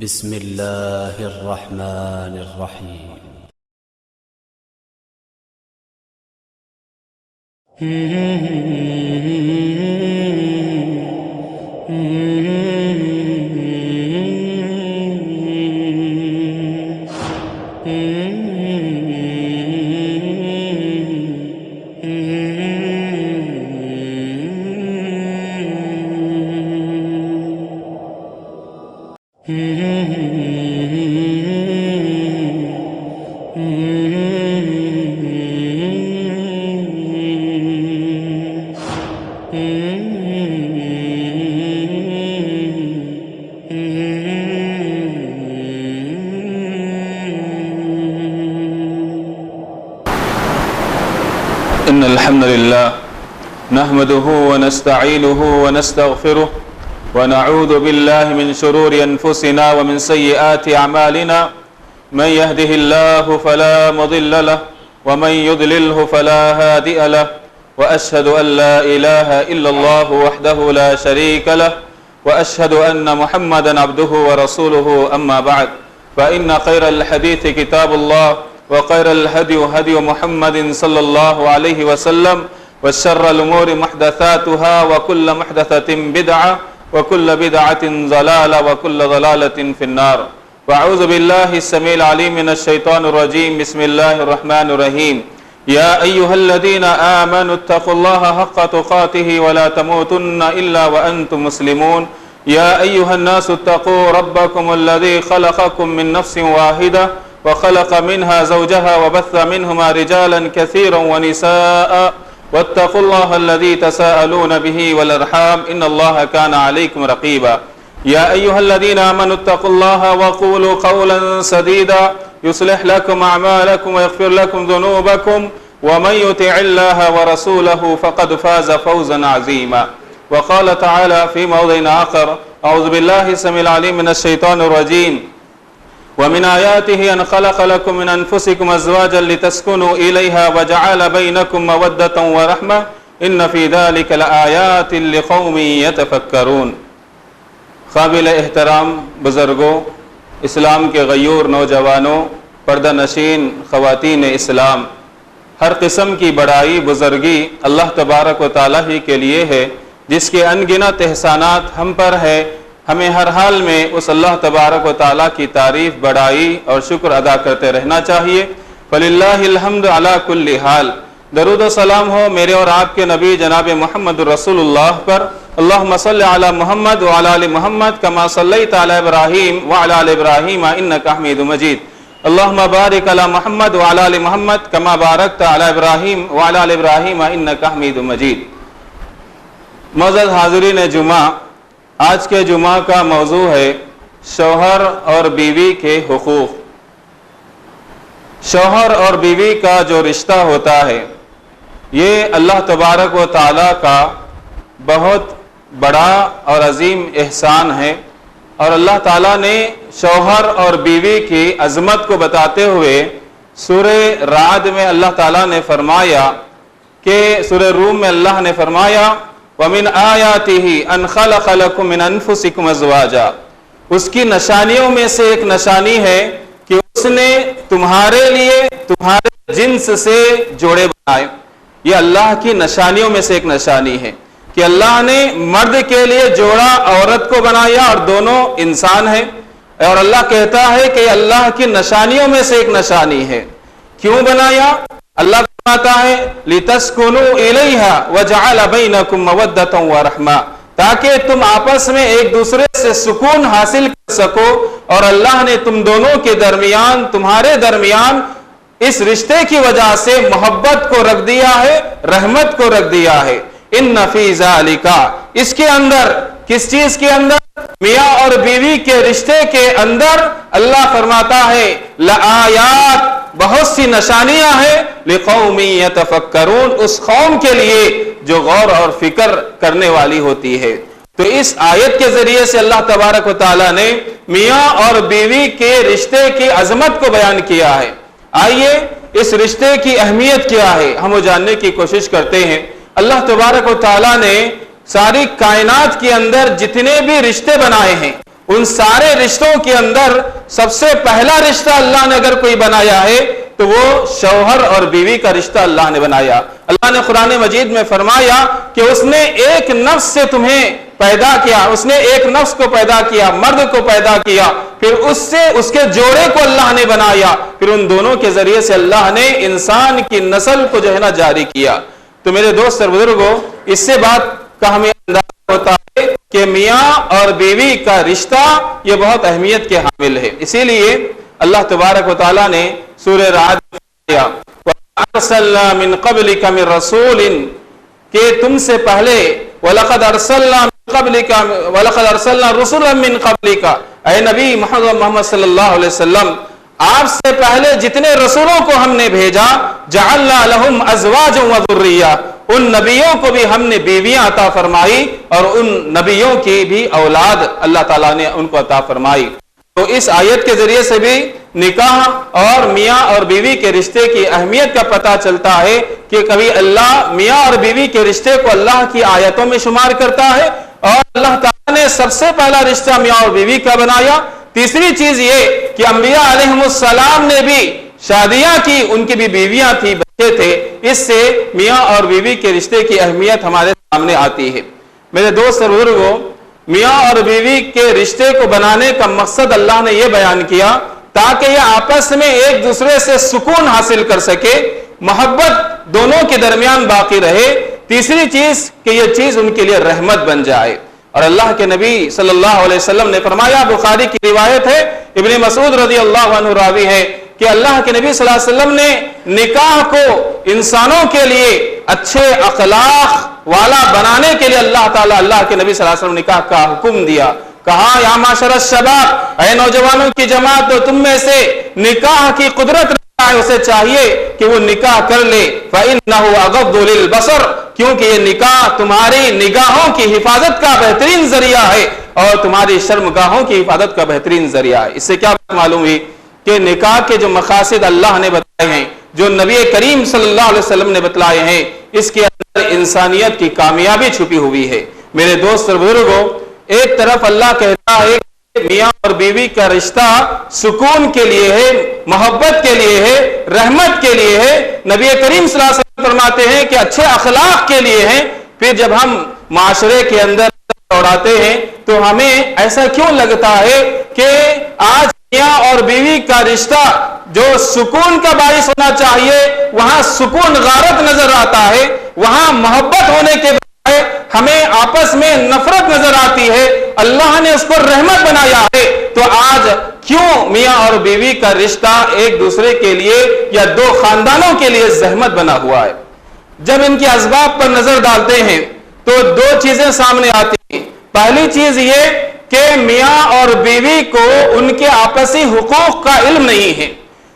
बिस्मिल्लाहिर्रहमानिर्रहीम। इन्नल हम्दुलिल्लाह नहमदुहु व नस्तईनुहु व नस्तगफिरुह व नऊज़ु बिल्लाहि मिन शुरूरि अनफुसिना व मिन सय्यिआति अमालिना मन यहदिहिल्लाहु फला मुदिल्ल लहु व मन युद्लिलहु फला हादिय लहु व अशहदु अन ला इलाहा इल्लल्लाहु वहदहु ला शरीक लहु व अशहदु अन्न मुहम्मदन अब्दुहु व रसूलुहु अम्मा बअद फ़इन्न खैरल हदीथि किताबुल्लाह व खैरल हदी हदी मुहम्मदिन सल्लल्लाहु अलैहि वसल्लम व शर्रल उमूरि मुहदसातुहा व कुल्लु मुहदसतिन बिदअह व कुल्लु बिदअतिन ज़लाला व कुल्लु ज़लालतिन फिन्नार। व अऊज़ु बिल्लाहि अस्समीइल अलीम मिनश शैतानिर रजीम। बिस्मिल्लाहिर रहमानिर रहीम। या अय्युहल्लज़ीना आमनुत्तक़ुल्लाहा हक़्क़ तुक़ातिहि व ला तमूतुन्ना इल्ला व अंतुम मुस्लिमून। या अय्युहन्नासुत्तक़ू रब्बकुमुल्लज़ी ख़लक़कुम मिन नफ़्सिन वाहिदा व ख़लक़ मिन्हा ज़ौजहा व बस्स मिन्हुमा रिजालन कसीरन व निसाअ वत्तक़ुल्लाहल्लज़ी तसाअलून बिही वल अर्हाम इन्नल्लाहा काना अलैकुम रक़ीबा। या अय्युहल्लज़ीना आमनुत्तक़ुल्लाहा व क़ूलू क़ौलन सदीदा युस्लिह लकुम अअमालकुम व यग़फ़िर लकुम ज़ुनूबकुम व मन युतिइल्लाहा व रसूलहु फ़क़द फ़ाज़ फ़ौज़न अज़ीमा। व क़ाल तआला फ़ी मौज़िइन आख़र अऊज़ु बिल्लाहि अस्समीइल अलीम मिनश शैतानिर रजीम। व मिन आयातिहि अन ख़लक़ लकुम मिन अनफ़ुसिकुम अज़वाजन लितस्कुनू इलैहा व जअल बैनकुम मवद्दतन व रहमा इन्न फ़ी ज़ालिका लआयातिन लिक़ौमिन यतफ़क्करून। क़ाबिल एहतराम बुज़ुर्गों, इस्लाम के गयूर नौजवानों, पर्दा नशीन ख़वातीन इस्लाम, हर किस्म की बड़ाई बुज़ुर्गी अल्लाह तबारक व तआला ही के लिए है, जिसके अनगिनत एहसानात हम पर है। हमें हर हाल में उस अल्लाह तबारक व तआला की तारीफ़, बड़ाई और शुक्र अदा करते रहना चाहिए। फ़लिल्लाहिल हम्दु अला कुल्ली हाल। दरूद व सलाम हो मेरे और आपके नबी जनाब मोहम्मद रसूलुल्लाह पर। अल्लाहुम्मा सल्लि अला मुहम्मद व अला आलि मुहम्मद कमा सल्लैता अला इब्राहीम व अला आलि इब्राहीम इन्नका हमीदुम मजीद। अल्लाहुम्मा बारिक अला मुहम्मद व अला आलि मुहम्मद कमा बारकता अला इब्राहीम व अला आलि इब्राहीम इन्नका हमीदुम मजीद। मौजूद हाज़िरीन जुमा, आज के जुमा का मौजू है शौहर और बीवी के हुकूक। शौहर और बीवी का जो रिश्ता होता है ये अल्लाह तबारक व तआला का बहुत बड़ा और अजीम एहसान है। और अल्लाह ताला ने शौहर और बीवी की अजमत को बताते हुए सूरह राद में अल्लाह ताला ने फरमाया कि सूरह रूम में अल्लाह ने फरमाया वमिन आयातिही अन ख़लक़ लकुम मिन अनफुसिकुम अज़वाजा। उसकी निशानियों में से एक निशानी है कि उसने तुम्हारे लिए तुम्हारे जिन्स से जोड़े बनाए। ये अल्लाह की निशानियों में से एक निशानी है कि अल्लाह ने मर्द के लिए जोड़ा औरत को बनाया और दोनों इंसान हैं। और अल्लाह कहता है कि अल्लाह की निशानियों में से एक निशानी है। क्यों बनाया? अल्लाह कहता है लितस्कुनू इलैहा व जअल बैनकुम मवद्दतन व रहमा, ताकि तुम आपस में एक दूसरे से सुकून हासिल कर सको। और अल्लाह ने तुम दोनों के दरमियान, तुम्हारे दरमियान इस रिश्ते की वजह से मोहब्बत को रख दिया है, रहमत को रख दिया है। इन्न फी ज़ालिका, इसके अंदर, किस चीज के अंदर? मियाँ और बीवी के रिश्ते के अंदर अल्लाह फरमाता है लआयात, बहुत सी निशानियां हैं, लिक़ौमिन यतफ़क्करून, उस कौम के लिए जो गौर और फिक्र करने वाली होती है। तो इस आयत के जरिए से अल्लाह तबारक व तआला ने मियाँ और बीवी के रिश्ते की अजमत को बयान किया है। आइए इस रिश्ते की अहमियत क्या है हम वो जानने की कोशिश करते हैं। अल्लाह तबारक व तआला ने सारी कायनात के अंदर जितने भी रिश्ते बनाए हैं उन सारे रिश्तों के अंदर सबसे पहला रिश्ता अल्लाह ने अगर कोई बनाया है तो वो शौहर और बीवी का रिश्ता अल्लाह ने बनाया। अल्लाह ने कुरान मजीद में फरमाया कि उसने एक नफ्स से तुम्हें पैदा किया, उसने एक नफ्स को पैदा किया, मर्द को पैदा किया, फिर उससे उसके जोड़े को अल्लाह ने बनाया, फिर उन दोनों के जरिए से अल्लाह ने इंसान की नस्ल को जो है ना जारी किया। तो मेरे दोस्त और बुजुर्गों, इससे बात का हमें अंदाजा होता है कि मियाँ और बीवी का रिश्ता ये बहुत अहमियत के हामिल है। इसीलिए अल्लाह तबारक व तआला ने सूरह राद मिन क़ब्लिका मिन रसूलिन, के तुमसे पहले वलक़द अरसलना रुसुलन मिन क़ब्लिका, ऐ नबी मोहम्मद सल्लल्लाहु अलैहि वसल्लम, आपसे पहले जितने रसूलों को हमने भेजा, जअलना लहुम अज़वाजन व ज़ुर्रिया, उन नबियों को भी हमने बीवियां अता फरमाई और उन नबियों की भी औलाद अल्लाह ताला ने उनको अता फरमाई। तो इस आयत के जरिए से भी निकाह और मियाँ और बीवी के रिश्ते की अहमियत का पता चलता है कि कभी अल्लाह मियाँ और बीवी के रिश्ते को अल्लाह की आयतों में शुमार करता है और अल्लाह ताला ने सबसे पहला रिश्ता मियाँ और बीवी का बनाया। तीसरी चीज ये कि अंबिया अलैहिमुस्सलाम ने भी शादियां की, उनकी भी बीवियां थी, बच्चे थे। इससे मियाँ और बीवी के रिश्ते की अहमियत हमारे सामने आती है। मेरे दोस्त और बुजुर्गों, मियाँ और बीवी के रिश्ते को बनाने का मकसद अल्लाह ने यह बयान किया ताकि ये आपस में एक दूसरे से सुकून हासिल कर सके, मोहब्बत दोनों के दरमियान बाकी रहे। तीसरी चीज कि यह चीज उनके लिए रहमत बन जाए। और अल्लाह के नबी सल्लल्लाहु अलैहि वसल्लम ने फरमाया, बुखारी की रिवायत है, इब्ने मसूद रज़ियल्लाहु अन्हु रावी है कि अल्लाह के नबी सल्लल्लाहु अलैहि वसल्लम ने निकाह को इंसानों के लिए अच्छे अखलाक वाला बनाने के लिए अल्लाह ताला, अल्लाह के नबी सल्लल्लाहु अलैहि वसल्लम निकाह का हुक्म दिया। कहा, या माशर शबाब, ऐ नौजवानों की जमात, तो तुम में से निकाह की कुदरत रखता है उसे चाहिए कि वो निकाह कर ले। फ़इन्नहु अग़द्दु लिलबसर, क्योंकि ये निकाह तुम्हारी निगाहों की हिफाजत का बेहतरीन जरिया है और तुम्हारी शर्मगाहों की हिफाजत का बेहतरीन जरिया है। इससे क्या मालूम हुई कि निकाह के जो मकासद अल्लाह ने बताए हैं, जो नबी करीम सल्लल्लाहु अलैहि वसल्लम ने बतलाए हैं, इसके अंदर इंसानियत की कामयाबी छुपी हुई है। मेरे दोस्त और बुजुर्गों, एक तरफ अल्लाह कहता है कि मियाँ और बीवी का रिश्ता सुकून के लिए है, मोहब्बत के लिए है, रहमत के लिए है। नबी करीम सल्लल्लाहु अलैहि वसल्लम फरमाते हैं कि अच्छे अखलाक के लिए है। फिर जब हम माशरे के अंदर दौड़ाते हैं तो हमें ऐसा क्यों लगता है कि आज मियाँ और बीवी का रिश्ता जो सुकून का बाइस होना चाहिए, वहां सुकून गारत नजर आता है, वहां मोहब्बत होने के बजाय हमें आपस में नफरत नजर आती है। अल्लाह ने उसको रहमत बनाया है, तो आज क्यों मियाँ और बीवी का रिश्ता एक दूसरे के लिए या दो खानदानों के लिए जहमत बना हुआ है। जब इनके असबाब पर नजर डालते हैं तो दो चीजें सामने आती हैं। पहली चीज ये कि मियाँ और बीवी को उनके आपसी हुकूक का इल्म नहीं है।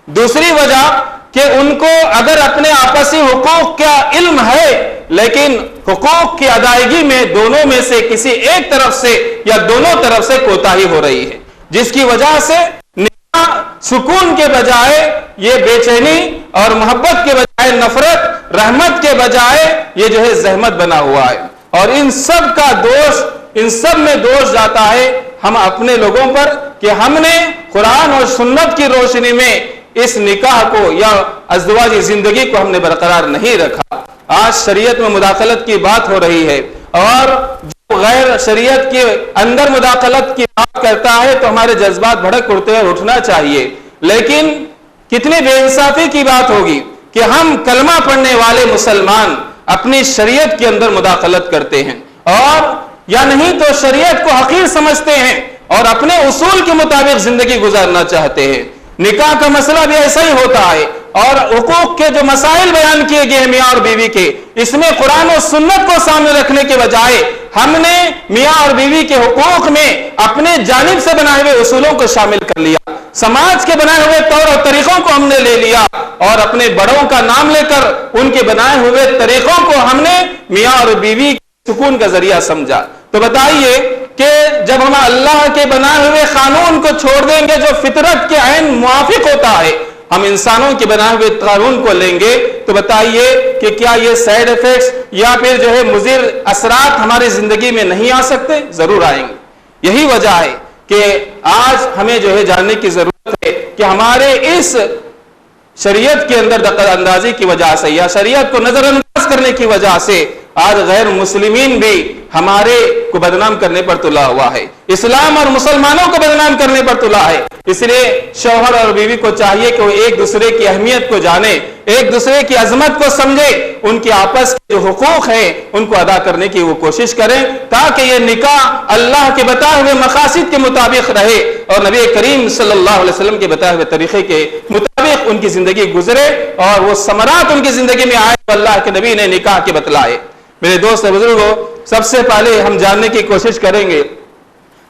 दूसरी वजह कि उनको अगर अपने आपसी हुकूक का इल्म है, लेकिन हुकूक की अदायगी में दोनों में से किसी एक तरफ से या दोनों तरफ से कोताही हो रही है, जिसकी वजह से सुकून के बजाय ये बेचैनी और मोहब्बत के बजाय नफरत, रहमत के बजाय ये जो है जहमत बना हुआ है। और इन सब का दोष, इन सब में दोष जाता है हम अपने लोगों पर कि हमने कुरान और सुन्नत की रोशनी में इस निकाह को या अज़दवाजी जिंदगी को हमने बरकरार नहीं रखा। आज शरीयत में मुदाखलत की बात हो रही है और जो गैर शरीयत के अंदर मुदाखलत की बात करता है तो हमारे जज्बात भड़क उठते हैं, उठना चाहिए। लेकिन कितनी बेइंसाफी की बात होगी कि हम कलमा पढ़ने वाले मुसलमान अपनी शरीयत के अंदर मुदाखलत करते हैं और या नहीं तो शरीयत को हकीर समझते हैं और अपने उसूल के मुताबिक जिंदगी गुजारना चाहते हैं। निकाह का मसला भी ऐसा ही होता है और हुकूक के जो मसाइल बयान किए गए हैं मियाँ और बीवी के, इसमें कुरान और सुन्नत को सामने रखने के बजाय हमने मियाँ और बीवी के हुकूक में अपने जानिब से बनाए हुए उसूलों को शामिल कर लिया, समाज के बनाए हुए तौर और तरीकों को हमने ले लिया और अपने बड़ों का नाम लेकर उनके बनाए हुए तरीकों को हमने मियाँ और बीवी सुकून का जरिया समझा। तो बताइए कि जब हम अल्लाह के बनाए हुए कानून को छोड़ देंगे जो फितरत के ऐन मुआफिक होता है, हम इंसानों के बनाए हुए कानून को लेंगे, तो बताइए कि क्या ये साइड इफेक्ट्स या फिर जो है मुज़िर असरात हमारी जिंदगी में नहीं आ सकते? जरूर आएंगे। यही वजह है कि आज हमें जो है जानने की जरूरत है कि हमारे इस शरीयत के अंदर दखलअंदाजी की वजह से या शरीयत को नजरअंदाज करने की वजह से आज गैर मुस्लिमीन भी हमारे को बदनाम करने पर तुला हुआ है, इस्लाम और मुसलमानों को बदनाम करने पर तुला है। इसलिए शौहर और बीवी को चाहिए कि वो एक दूसरे की अहमियत को जाने, एक दूसरे की अजमत को समझे, उनके आपस के जो हुकूक हैं उनको अदा करने की वो कोशिश करें, ताकि ये निकाह अल्लाह के बताए हुए मकासिद के मुताबिक रहे और नबी करीम सल्लल्लाहु अलैहि वसल्लम के बताए हुए तरीके के मुताबिक उनकी जिंदगी गुजरे और वो समरात उनकी जिंदगी में आए तो अल्लाह के नबी ने निकाह के बतलाए। मेरे दोस्त बुजुर्गों, सबसे पहले हम जानने की कोशिश करेंगे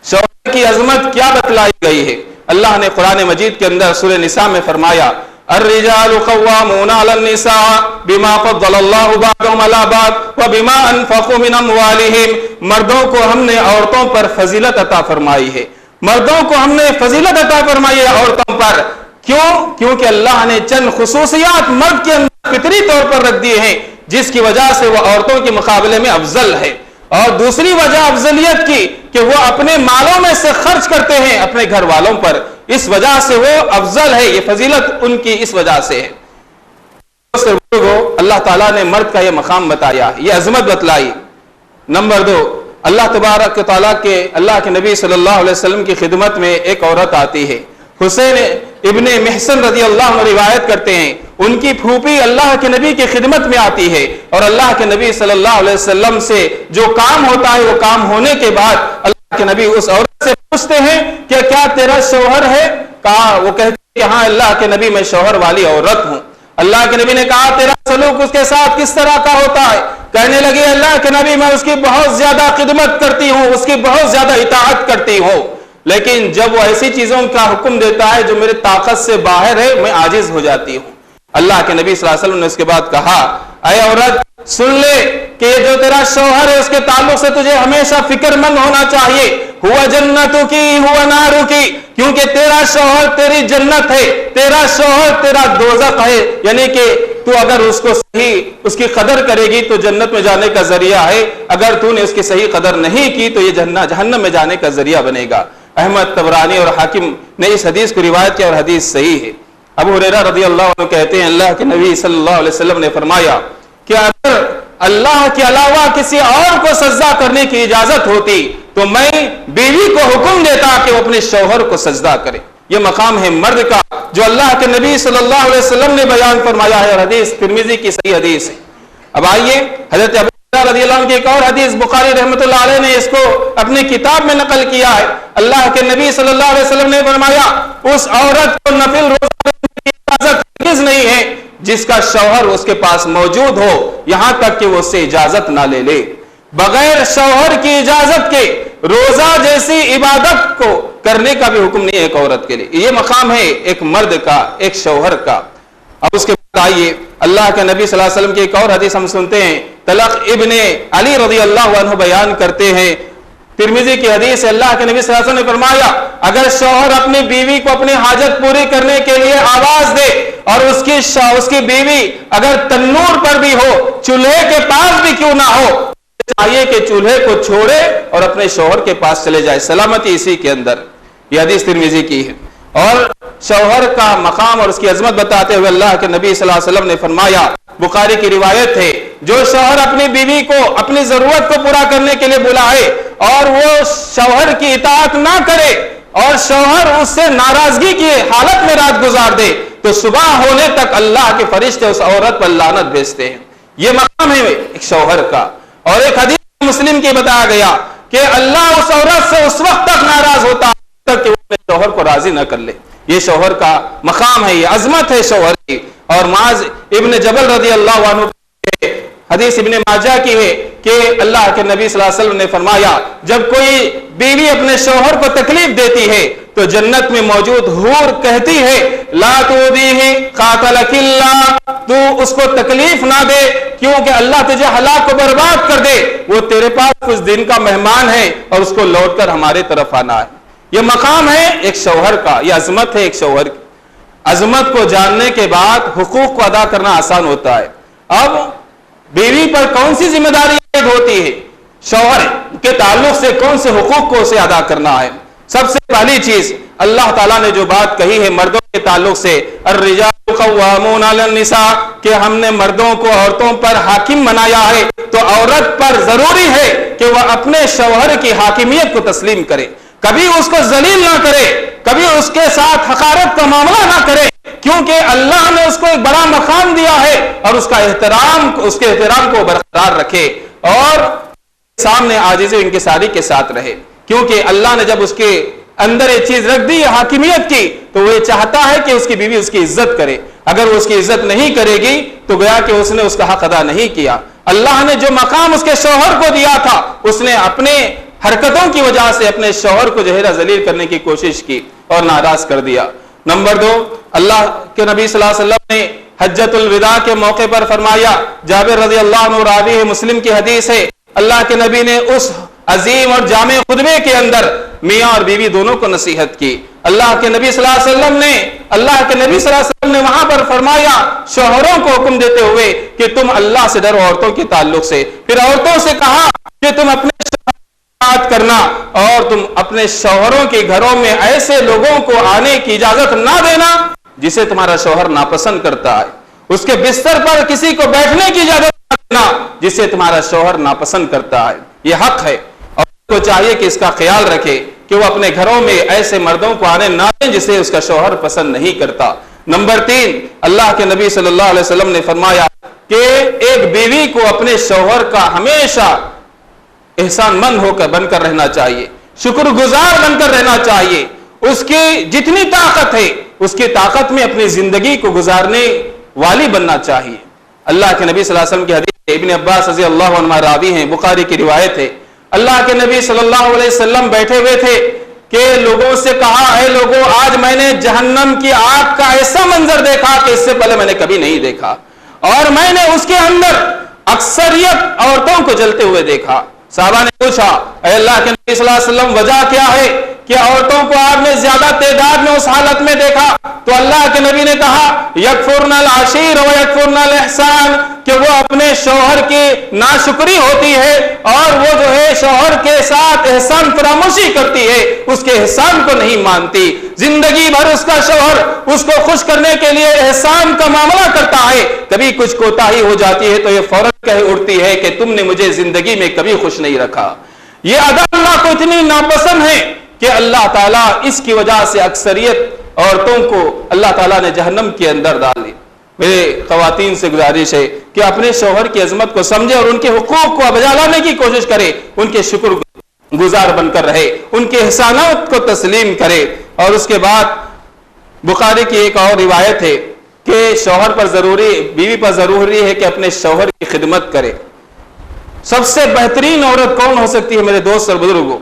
शौहर की अजमत क्या बतलाई गई है। अल्लाह ने कुरान मजीद के अंदर सूरह निसा में फरमाया, अर्रिजालु क़व्वामूना अलन्निसा बिमा फ़द्दलल्लाहु बअदहुम अला बअद व बिमा अनफ़क़ू मिन अम्वालिहिम। मर्दों को हमने औरतों पर फजीलत अता फरमाई है, मर्दों को हमने फजीलत अता फरमाई है औरतों पर। क्यों? क्योंकि अल्लाह ने चंद खुसूसियात मर्द के अंदर फितरी तौर पर रख दिए हैं जिसकी वजह से वह औरतों के मुकाबले में अफजल है। और दूसरी वजह अफजलियत की कि वो अपने मालों में से खर्च करते हैं अपने घर वालों पर, इस वजह से वो अफजल है, ये फजीलत उनकी इस वजह से है। अल्लाह ताला ने मर्द का ये मकाम बताया, ये अजमत बतलाई। नंबर 2, अल्लाह तबारक व तआला के अल्लाह के नबी सल्लल्लाहु अलैहि वसल्लम की खिदमत में एक औरत आती है। हुसैन इब्ने महसन रजी अल्लाह अन्हु रिवायत करते हैं, उनकी फूफी अल्लाह के नबी की खिदमत में आती है और अल्लाह के नबी सल्लल्लाहु अलैहि वसल्लम से जो काम होता है वो काम होने के बाद अल्लाह के नबी उस औरत से पूछते हैं कि क्या तेरा शौहर है? कहा, वो कहती है कि हाँ अल्लाह के नबी मैं शौहर वाली औरत हूं। अल्लाह के नबी ने कहा, तेरा सलूक उसके साथ किस तरह का होता है? कहने लगी, अल्लाह के नबी मैं उसकी बहुत ज्यादा खिदमत करती हूँ, उसकी बहुत ज्यादा इताअत करती हूँ, लेकिन जब वो ऐसी चीजों का हुक्म देता है जो मेरे ताकत से बाहर है मैं आजिज हो जाती हूँ। अल्लाह के नबी सल्लल्लाहु अलैहि वसल्लम ने उसके बाद कहा, अय औरत सुन ले कि जो तेरा शौहर है उसके ताल्लुक से तुझे हमेशा फिक्रमंद होना चाहिए। हुआ जन्नतु की हुआ नारु की, क्योंकि तेरा शौहर तेरी जन्नत है, तेरा शौहर तेरा दोज़ख है। यानी कि तू अगर उसको सही उसकी कदर करेगी तो जन्नत में जाने का जरिया है, अगर तूने उसकी सही कदर नहीं की तो ये जहन्नम में जाने का जरिया बनेगा। अहमद तबरानी और हाकिम ने इस हदीस को रिवायत किया और हदीस सही है। अबू हुरैरा रज़ी अल्लाह अन्हु कहते हैं, अल्लाह के नबी सल्लल्लाहु अलैहि वसल्लम ने फरमाया कि अगर अल्लाह के अलावा किसी और को सजदा करने की इजाजत होती तो मैं बीवी को हुक्म देता कि वो अपने शौहर को सजदा करे। ये मकाम है मर्द का जो अल्लाह के नबी सल्लल्लाहु अलैहि वसल्लम ने बयान फरमाया है और हदीस तिर्मिज़ी की सही हदीस है। अब आइए हजरत अबू हुरैरा रज़ी अल्लाह अन्हु की एक और हदीस बुखारी रहमतुल्लाह अलैह ने इसको अपनी किताब में नकल किया है। अल्लाह के नबी सल्लल्लाहु अलैहि वसल्लम ने फरमाया, उस औरत को नफिल रोजा की इजाजत हरगिज़ नहीं है जिसका शौहर उसके पास मौजूद हो, यहां तक कि वो उससे इजाजत ना ले ले। बगैर शौहर की इजाजत के रोजा जैसी इबादत को करने का भी हुक्म नहीं है एक औरत के लिए। ये मकाम है एक मर्द का, एक शौहर का। अब उसके बाद आइए अल्लाह के नबी सल्लल्लाहु अलैहि वसल्लम की एक और हदीस हम सुनते हैं। तलक इब्ने अली रज़ी अल्लाह अन्हु बयान करते हैं, तिर्मिज़ी की हदीस है, अल्लाह के नबी सल्लल्लाहु अलैहि वसल्लम ने फरमाया, अगर शौहर अपनी बीवी को अपनी हाजत पूरी करने के लिए आवाज दे और उसकी बीवी अगर तन्नूर पर भी हो, चूल्हे के पास भी क्यों ना हो, चाहिए कि चूल्हे को छोड़े और अपने शौहर के पास चले जाए, सलामती इसी के अंदर। यह हदीस तिर्मिज़ी की है। और शौहर का मकाम और उसकी अजमत बताते हुए अल्लाह के नबी सल्लल्लाहु अलैहि वसल्लम ने फरमाया, बुखारी की रिवायत है, जो शौहर अपनी बीवी को अपनी जरूरत को पूरा करने के लिए बुलाए और वो शौहर की इताअत ना करे और शौहर उससे नाराजगी की हालत में रात गुजार दे तो सुबह होने तक अल्लाह के फरिश्ते उस औरत पर लानत भेजते हैं। ये मकाम है एक शौहर का। और एक हदीस मुस्लिम की बताया गया कि अल्लाह उस औरत से उस वक्त तक नाराज होता है तक कि वो अपने शौहर को राजी न कर ले। ये शौहर का मकाम है, ये अजमत है शौहर की। और माज इब्न जबल रज़ी अल्लाह अन्हु हदीस इब्ने माजा की है कि अल्लाह के नबी सल्लल्लाहु अलैहि वसल्लम ने फरमाया, जब कोई बीवी अपने शौहर को तकलीफ देती है तो जन्नत में मौजूद हूर कहती है, ला तुदीही कातलकिल्लाह, तू उसको तकलीफ ना दे क्योंकि अल्लाह तुझे हलाक को बर्बाद कर दे, वो तेरे पास कुछ दिन का मेहमान है और उसको लौटकर हमारे तरफ आना है। यह मकाम है एक शौहर का, यह अजमत है एक शौहर की। अजमत को जानने के बाद हुकूक को अदा करना आसान होता है। अब बीवी पर कौन सी जिम्मेदारी होती है, शौहर के ताल्लुक से कौन से हुकूक को उसे अदा करना है। सबसे पहली चीज अल्लाह ताला ने जो बात कही है मर्दों के ताल्लुक से, अर्रिजालु क़व्वामून अलन निसा, कि हमने मर्दों को औरतों पर हाकिम बनाया है, तो औरत पर जरूरी है कि वह अपने शौहर की हाकिमियत को तस्लीम करे, कभी उसको जलील ना करे, कभी उसके साथ हकारत का मामला ना करे, क्योंकि अल्लाह ने उसको एक बड़ा मकाम दिया है और उसके एहतराम को बरकरार रखे और सामने आजिज़ इंकिसारी के साथ रहे। क्योंकि अल्लाह ने जब उसके अंदर एक चीज रख दी है हाकिमियत की, तो वो चाहता है कि उसकी बीवी उसकी इज्जत करे। अगर वो उसकी इज्जत नहीं करेगी तो गया कि उसने उसका हक अदा नहीं किया। अल्लाह ने जो मकाम उसके शौहर को दिया था, उसने अपने हरकतों की वजह से अपने शौहर को जहरा जलील करने की कोशिश की और नाराज कर दिया। नंबर 2, अल्लाह के नबी सल्लल्लाहु अलैहि वसल्लम ने हज्जतुल विदा के मौके पर फरमाया, जाबिर रज़ी अल्लाह अन्हु रावी है, मुस्लिम की हदीस है, अल्लाह के नबी ने उस अजीम और जामे खुतबे के अंदर मियां और बीवी दोनों को नसीहत की। अल्लाह के नबी सल्लल्लाहु अलैहि वसल्लम ने वहां पर फरमाया, शौहरों को हुक्म देते हुए कि तुम अल्लाह से डरो औरतों के ताल्लुक से। फिर औरतों से कहा कि तुम अपने बात करना और तुम अपने शौहरों के घरों में ऐसे लोगों को आने की इजाजत ना देना जिसे तुम्हारा शौहर नापसंद करता है। उसके बिस्तर पर किसी को बैठने की इजाजत ना देना जिसे तुम्हारा शौहर नापसंद करता है। यह हक है और उसको चाहिए कि इसका ख्याल रखे कि वो अपने घरों में ऐसे मर्दों को आने ना दें जिसे उसका शौहर पसंद नहीं करता। नंबर 3, अल्लाह के नबी सल्लल्लाहु अलैहि वसल्लम ने फरमाया कि एक बीवी को अपने शौहर का हमेशा एहसानमंद होकर बनकर रहना चाहिए, शुक्रगुजार बनकर रहना चाहिए। उसकी जितनी ताकत है उसकी ताकत में अपनी जिंदगी को गुजारने वाली बनना चाहिए। अल्लाह के नबी सल्लल्लाहु अलैहि वसल्लम की हदीस इब्न अब्बास रज़ी अल्लाहु अन्हुमा रावी हैं, बुखारी की रिवायत है, अल्लाह के नबी सल्लल्लाहु अलैहि वसल्लम बैठे हुए थे कि लोगों से कहा, ऐ लोगों, आज मैंने जहन्नम की आग का ऐसा मंजर देखा कि इससे पहले मैंने कभी नहीं देखा, और मैंने उसके अंदर अक्सरियत औरतों को जलते हुए देखा। साहबा ने पूछा, ऐ अल्लाह के नबी सल्लल्लाहु अलैहि वसल्लम, वजह क्या है कि औरतों को आपने ज्यादा तादाद में उस हालत में देखा? तो अल्लाह के नबी ने कहा, यकफुरनल आशीर व यकफुरनल एहसान, कि वो अपने शौहर की नाशुक्री होती है और वो जो है शौहर के साथ एहसान फरामोशी करती है, उसके एहसान को नहीं मानती। जिंदगी भर उसका शौहर उसको खुश करने के लिए एहसान का मामला करता है, कभी कुछ कोताही हो जाती है तो ये फौरन कह उठती है कि तुमने मुझे जिंदगी में कभी खुश नहीं रखा। ये अदा अल्लाह को इतनी नापसंद है कि अल्लाह ताला इसकी वजह से अक्सरियत औरतों को अल्लाह ताला ने जहन्नम के अंदर डाल दी। मेरे खवातीन से गुजारिश है कि अपने शौहर की अजमत को समझे और उनके हुकूक को बजा लाने की कोशिश करे, उनके शुक्र गुजार बनकर रहे, उनके एहसानात को तस्लीम करे। और उसके बाद बुखारी की एक और रिवायत है कि शौहर पर जरूरी, बीवी पर जरूरी है कि अपने शौहर की खिदमत करे। सबसे बेहतरीन औरत कौन हो सकती है मेरे दोस्त और बुजुर्गों?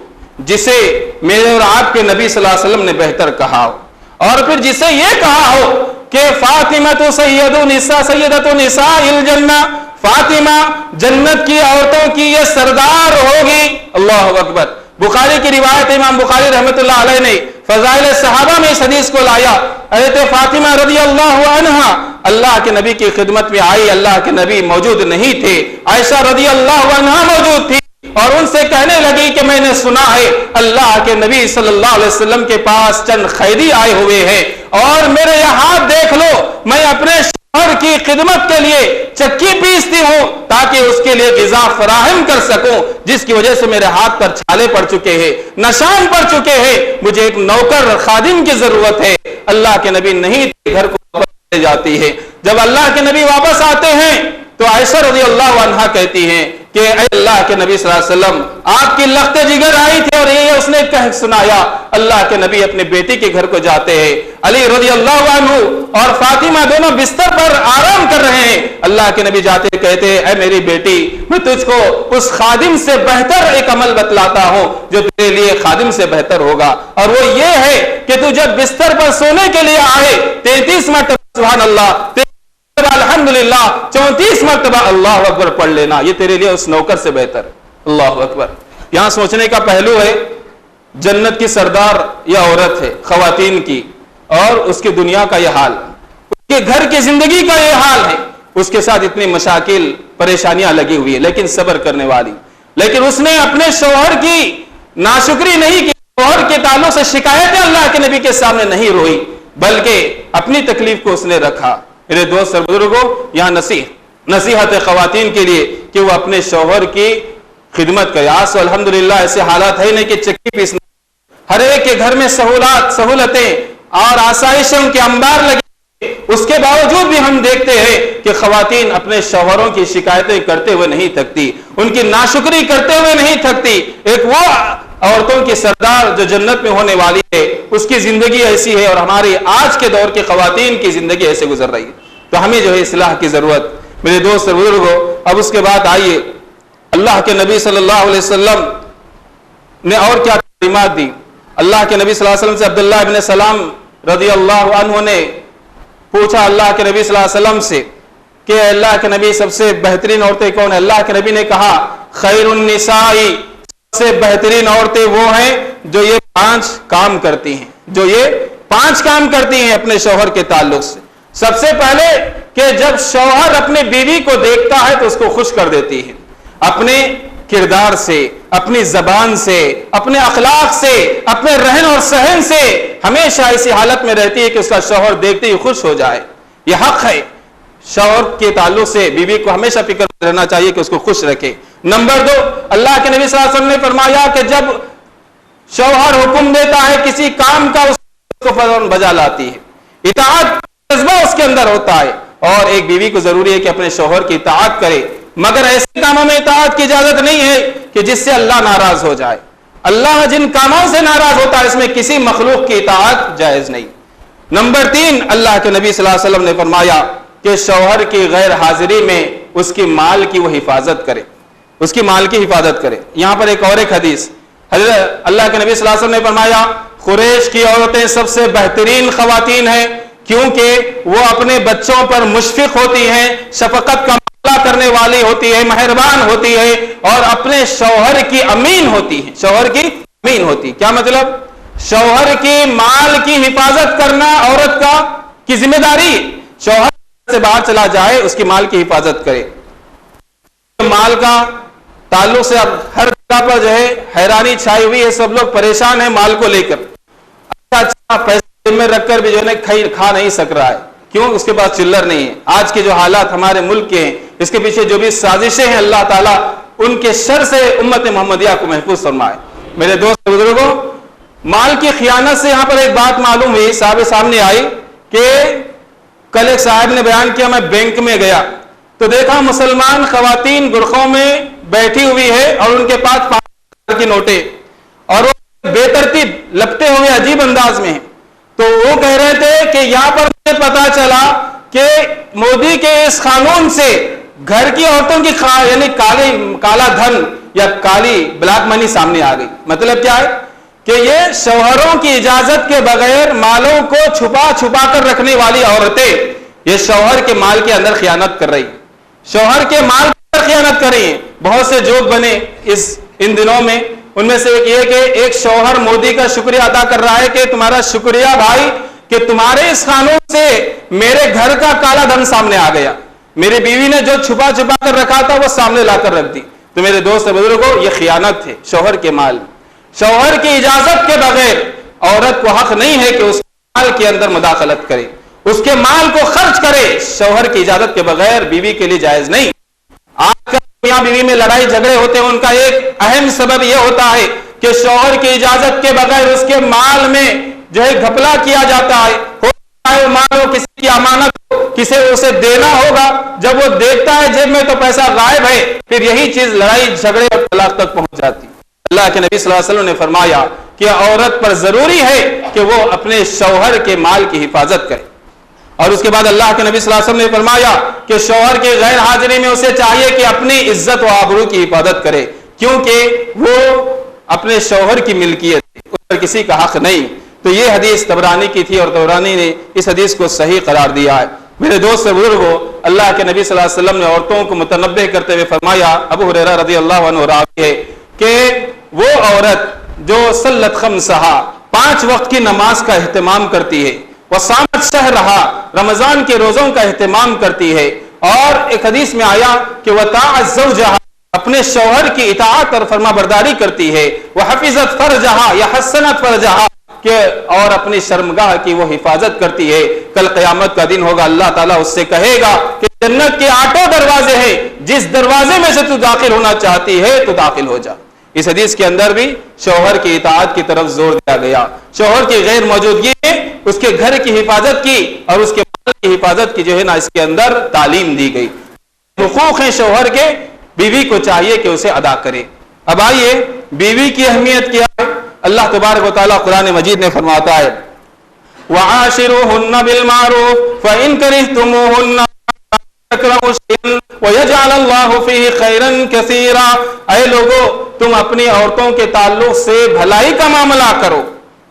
जिसे मेरे और आपके नबी सल्लल्लाहु अलैहि वसल्लम ने बेहतर कहा हो, और फिर जिसे यह कहा हो कि फातिमा तो सैयदतु निसाइल जन्नह, फातिमा जन्नत की औरतों की ये सरदार होगी। अल्लाहु अकबर। बुखारी की रिवायत इमाम बुखारी रहमतुल्लाह अलैह ने फज़ाइल सहाबा में इस हदीस को लाया। हज़रत फातिमा रज़ी अल्लाहु अन्हा अल्लाह के नबी की खिदमत में आई, अल्लाह के नबी मौजूद नहीं थे, आयशा रज़ी अल्लाहु अन्हा मौजूद थी और उनसे कहने लगी कि मैंने सुना है अल्लाह के नबी सल्लल्लाहु अलैहि वसल्लम के पास चंद खैदी आए हुए हैं और मेरे यह हाथ देख लो, मैं अपने शौहर की खिदमत के लिए चक्की पीसती हूं ताकि उसके लिए गिज़ा फराहम कर सकूं, जिसकी वजह से मेरे हाथ पर छाले पड़ चुके हैं, निशान पड़ चुके हैं, मुझे एक नौकर खादिम की जरूरत है। अल्लाह के नबी नहीं थे, घर को वापस ले जाती है। जब अल्लाह के नबी वापस आते हैं तो आयशा रज़ी अल्लाहु अन्हा कहती हैं कि अल्लाह के नबी सल्लल्लाहु अलैहि वसल्लम आपकी लख्ते जिगर आई थी और ये उसने कह सुनाया। अल्लाह के नबी अपने बेटी के घर को जाते हैं, अली रज़ी अल्लाहु अन्हु और फातिमा दोनों बिस्तर पर आराम कर रहे हैं। अल्लाह के नबी जाते कहते हैं, ऐ मेरी बेटी, मैं तुझको उस खादिम से बेहतर एक अमल बतलाता हूं जो तेरे लिए खादिम से बेहतर होगा, और वो ये है कि तू जब बिस्तर पर सोने के लिए आए 33 मरतबा सुभान अल्लाह, अल्हम्दुलिल्लाह 34 मरतबा अल्लाह अकबर पढ़ लेना, ये तेरे लिए उस नौकर से बेहतर। अल्लाह अकबर। यहां सोचने का पहलू है, जन्नत की सरदार या औरत है खवातीन की, और उसकी दुनिया का यह हाल, उसके घर की जिंदगी का यह हाल है, उसके साथ इतनी मशाकिल परेशानियां लगी हुई है, लेकिन सब्र करने वाली। लेकिन उसने अपने शौहर की नाशुक्री नहीं की, शौहर के ताल्लुक से शिकायतें अल्लाह के नबी के सामने नहीं रोई, बल्कि अपनी तकलीफ को उसने रखा। मेरे दोस्त और बुजुर्गों, यहाँ नसीहत है खवातीन के लिए कि वो अपने शौहर की खिदमत करे। आज तो अल्हम्दुलिल्लाह ऐसे हालात है नहीं कि चक्की पीसना, हर एक के घर में सहूलतें और आसाइशें उनके अंबार लगे, उसके बावजूद भी हम देखते हैं कि खवातीन अपने शौहरों की शिकायतें करते हुए नहीं थकती, उनकी नाशुक्री करते हुए नहीं थकती। एक वो औरतों की सरदार जो जन्नत में होने वाली है, उसकी जिंदगी ऐसी है, और हमारी आज के दौर की खवातीन की जिंदगी ऐसे गुजर रही है। तो हमें जो है इस्लाह की जरूरत। मेरे दोस्त और बुजुर्गों, अब उसके बाद आइए अल्लाह के नबी सल्लल्लाहु अलैहि वसल्लम ने और क्या तालीमात दी। अल्लाह के नबी सल्लल्लाहु अलैहि वसल्लम से अब्दुल्लाह इब्न सलाम रज़ियल्लाहु अन्हु ने पूछा अल्लाह के नबी सल्लल्लाहु अलैहि वसल्लम से कि अल्लाह के नबी सबसे बेहतरीन औरतें कौन है? अल्लाह के नबी ने कहा खैरुन निसाई, सबसे बेहतरीन औरतें वो हैं जो ये 5 काम करती हैं, जो ये 5 काम करती हैं अपने शौहर के ताल्लुक से। सबसे पहले कि जब शौहर अपने बीवी को देखता है तो उसको खुश कर देती है, अपने किरदार से, अपनी जबान से, अपने अखलाक से, अपने रहन और सहन से हमेशा ऐसी हालत में रहती है कि उसका शौहर देखते ही खुश हो जाए। यह हक है, शौहर के ताल्लुक से बीवी को हमेशा फिक्र रहना चाहिए कि उसको खुश रखे। नंबर 2, अल्लाह के नबी सल्लल्लाहु अलैहि वसल्लम ने फरमाया कि जब शौहर हुक्म देता है किसी काम का, उसको फौरन बजा लाती है, इताअत जज्बा उसके अंदर होता है। और एक बीवी को जरूरी है कि अपने शौहर की इताअत करे, मगर ऐसे कामों में इताअत की इजाजत नहीं है कि जिससे अल्लाह नाराज हो जाए। अल्लाह जिन कामों से नाराज होता है इसमें किसी मखलूक की इताअत जायज नहीं। नंबर 3, अल्लाह के नबी सल्लल्लाहु अलैहि वसल्लम ने फरमाया कि शौहर की गैर हाजिरी में उसकी माल की वो हिफाजत करे, उसकी माल की हिफाजत करे। यहां पर एक और एक हदीस, हज़रत अल्लाह के नबी सल्लल्लाहु अलैहि वसल्लम ने फरमाया कुरैश की औरतें सबसे बेहतरीन खवातीन हैं, क्योंकि वो अपने बच्चों पर मुशफिक होती हैं, शफकत का मामला करने वाली होती है, मेहरबान होती है, और अपने शौहर की अमीन होती है। शौहर की अमीन होती क्या मतलब? शौहर की माल की हिफाजत करना औरत का की जिम्मेदारी। शौहर से बाहर चला जाए उसकी माल की हिफाजत करे। माल का ताल्लुक से अब हर जगह पर जो है हैरानी छाई हुई है, सब लोग परेशान है माल को लेकर। अच्छा पैसे में रखकर भी जो है खा नहीं सक रहा है, क्यों? उसके पास चिल्लर नहीं है। आज के जो हालात हमारे मुल्क के हैं, इसके पीछे जो भी साजिशें हैं, अल्लाह ताला उनके शर से उम्मत मोहम्मदिया को महफूज फरमाए। मेरे दोस्त बुजुर्गों, माल की खियानत से यहां पर एक बात मालूम हुई, सामने आई कि कल एक साहब ने बयान किया, मैं बैंक में गया तो देखा मुसलमान खवातीन बुरखों में बैठी हुई है और उनके पास 5,000 की नोटे, और वो बेतरतीब लपटे हुए अजीब अंदाज में है। तो वो कह रहे थे कि यहां पर मुझे पता चला कि मोदी के इस कानून से घर की औरतों की यानी काला धन या काली ब्लैक मनी सामने आ गई। मतलब क्या है कि ये शौहरों की इजाजत के बगैर मालों को छुपा छुपा कर रखने वाली औरतें ये शौहर के माल के अंदर खियानत कर रही, शौहर के माल के अंदर खियानत कर रही है। बहुत से जोक बने इन दिनों में, उनमें से एक ये कि एक शौहर मोदी का शुक्रिया अदा कर रहा है कि तुम्हारा शुक्रिया भाई कि तुम्हारे इस कानून से मेरे घर का काला धन सामने आ गया, मेरी बीवी ने जो छुपा छुपा कर रखा था वो सामने लाकर रख दी। तो मेरे दोस्त बुजुर्गों, ये खियानत है शौहर के माल। शौहर की इजाजत के बगैर औरत को हक नहीं है कि उस माल के अंदर मुदाखलत करे, उसके माल को खर्च करे। शौहर की इजाजत के बगैर बीवी के लिए जायज नहीं। आजकल मियां बीवी में लड़ाई झगड़े होते हैं, उनका एक अहम सबब यह होता है कि शौहर की इजाजत के बगैर उसके माल में जो है घपला किया जाता है। हो सकता है माल हो, किसी की अमानत हो, किसे उसे देना होगा, जब वो देखता है जेब में तो पैसा गायब है, फिर यही चीज लड़ाई झगड़े और तलाक तक पहुंच जाती है। अल्लाह के नबी सल्लल्लाहु अलैहि वसल्लम ने फरमाया कि औरत पर जरूरी है कि वो अपने शौहर के माल की हिफाजत करे। और उसके बाद अल्लाह के नबी सल्लल्लाहु अलैहि वसल्लम ने फरमाया कि शौहर के गैर हाजिरी में उसे चाहिए कि अपनी इज्जत व आबरू की हिफाजत करे, क्योंकि वो अपने शौहर की मिल्कियत है, उस पर किसी का हक नहीं। तो ये हदीस तबरानी की थी और तबरानी ने इस हदीस को सही करार दिया है। मेरे दोस्त और बुजुर्गों, अल्लाह के नबी सल्लल्लाहु अलैहि वसल्लम ने औरतों को मुतनब्बे करते हुए फरमाया, अबू हुरैरा रज़ियल्लाहु अन्हु रावी है कि वो औरत जो सल्लत खम्सहा 5 वक्त की नमाज का एहतमाम करती है, वह सामत शहर रहा रमजान के रोजों का एहतमाम करती है, और एक हदीस में आया कि वह ताअज़्ज़ौजहा अपने शौहर की इताअत और फरमाबरदारी करती है, वह हफिजत फरजहा या हसनत फरजहा के और अपनी शर्मगाह की वो हिफाजत करती है, कल क़यामत का दिन होगा, अल्लाह ताला उससे कहेगा कि जन्नत के 8 दरवाजे हैं, जिस दरवाजे में से तू दाखिल होना चाहती है तो दाखिल हो जा। इस हदीस के अंदर भी शौहर की इताअत की तरफ जोर दिया गया। शौहर की गैर मौजूदगी में उसके घर की हिफाजत की और उसके माल की हिफाजत की जो है ना, इसके अंदर तालीम दी गई। हुकूक हैं शौहर के, बीवी को चाहिए कि उसे अदा करे। अब आइए बीवी की अहमियत क्या है। अल्लाह तबारक व तआला कुरान मजीद में फरमाता है, वआशिरूहुन्ना बिल मारूफ फइन करिहतुमूहुन्ना वयजअल अल्लाहु फीहि खैरन कसीरा। ऐ लोगों, तुम अपनी औरतों के ताल्लुक से भलाई का मामला करो,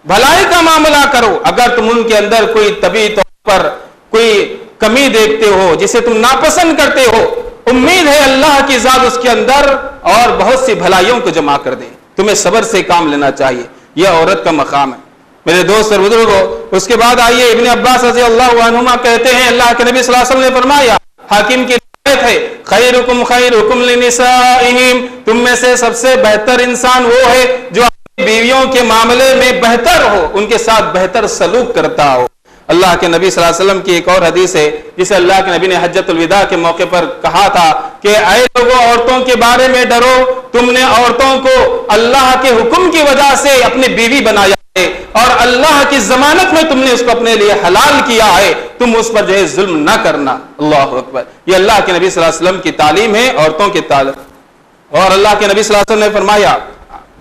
भलाई का मामला करो। अगर तुम उनके अंदर कोई तबी तौर पर कोई कमी देखते हो, जिसे तुम नापसंद करते हो, उम्मीद है अल्लाह की जात उसके अंदर और बहुत सी भलाइयों को जमा कर दे। तुम्हें सब्र से काम लेना चाहिए, यह औरत का मकाम है मेरे दोस्त और बुजुर्गों। उसके बाद आइए, इब्न अब्बास रज़ियल्लाहु अन्हुमा कहते हैं, अल्लाह के नबी सल्लल्लाहु अलैहि वसल्लम ने फरमाया, हाकिम की रिवायत है, खैरुकुम खैरुकुम लिनिसाइहिम, तुम में से सबसे बेहतर इंसान वो है जो अपनी बीवियों के मामले में बेहतर हो, उनके साथ बेहतर सलूक करता हो। अल्लाह के नबी सल्लल्लाहु अलैहि वसल्लम की एक और हदीस है, जिसे अल्लाह के नबी ने हज्जतुल विदा के मौके पर कहा था कि ऐ लोगों, औरतों के बारे में डरो, तुमने औरतों को अल्लाह के हुक्म की वजह से अपनी बीवी बनाया है और अल्लाह की जमानत में तुमने उसको अपने लिए हलाल किया है, तुम उस पर जो है जुल्म न करना। अल्लाहु अकबर। ये अल्लाह के नबी सल्लल्लाहु अलैहि वसल्लम की तालीम है औरतों के ताल्लुक। और अल्लाह के नबी सल्लल्लाहु अलैहि वसल्लम ने फरमाया